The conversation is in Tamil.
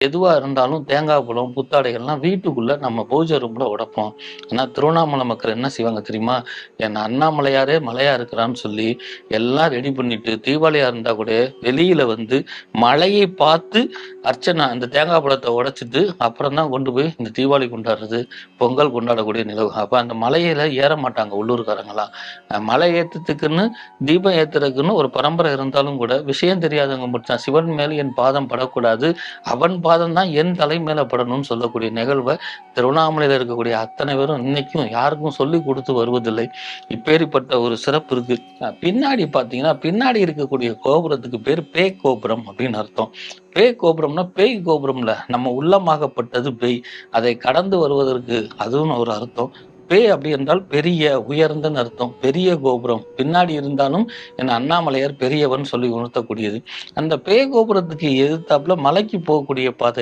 எதுவா இருந்தாலும் தேங்காய் பழம், புத்தாடைகள்லாம் வீட்டுக்குள்ள நம்ம பூஜை ரூம்ல உடைப்போம். ஆனா திருவண்ணாமலை மக்கள் என்ன செய்வாங்க தெரியுமா? என்ன அண்ணாமலையாரே மலையா இருக்கிறான்னு சொல்லி எல்லாம் ரெடி பண்ணிட்டு, தீபாவளியா இருந்தா கூட வெளியில வந்து மலையை பார்த்து அர்ச்சனை அந்த தேங்காய் பழத்த உடைச்சிட்டு, அப்புறம் தான் கொண்டு போய் இந்த தீபாவளி கொண்டாடுறது, பொங்கல் கொண்டாடக்கூடிய நிகழ்வு. அப்ப அந்த மலையில ஏற மாட்டாங்க உள்ளூர்காரங்கலாம். மலை ஏத்தத்துக்குன்னு, தீபம் ஏத்துறதுக்குன்னு ஒரு பரம்பரை இருந்தாலும் கூட, விஷயம் தெரியாதவங்க மட்டும் சிவன் மேல் என் பாதம் படக்கூடாது. அவன் பாதம் தான் என் தலை மேல படணும்னு சொல்லக்கூடிய நிகழ்வை திருவண்ணாமலையில இருக்கக்கூடிய அத்தனை பேரும் இன்னைக்கும் யாருக்கும் சொல்லி கொடுத்து வருவதில்லை. இப்பேற்பட்ட ஒரு சிறப்பு இருக்கு. பின்னாடி பாத்தீங்கன்னா பின்னாடி இருக்கக்கூடிய கோபுரத்துக்கு பேர் பேய் கோபுரம் அப்படின்னு அர்த்தம். பேய் கோபுரம்னா பேய் கோபுரம்ல நம்ம உள்ளமாகப்பட்டது பேய். அதை கடந்து வருவதற்கு அதுவும் ஒரு அர்த்தம். பேய் அப்படி என்றால் பெரிய உயர்ந்தன்னு அர்த்தம். பெரிய கோபுரம் பின்னாடி இருந்தாலும் என் அண்ணாமலையார் பெரியவன் சொல்லி உணர்த்தக்கூடியது. அந்த பேய் கோபுரத்துக்கு எதிர்த்தாப்புல மலைக்கு போகக்கூடிய பாதை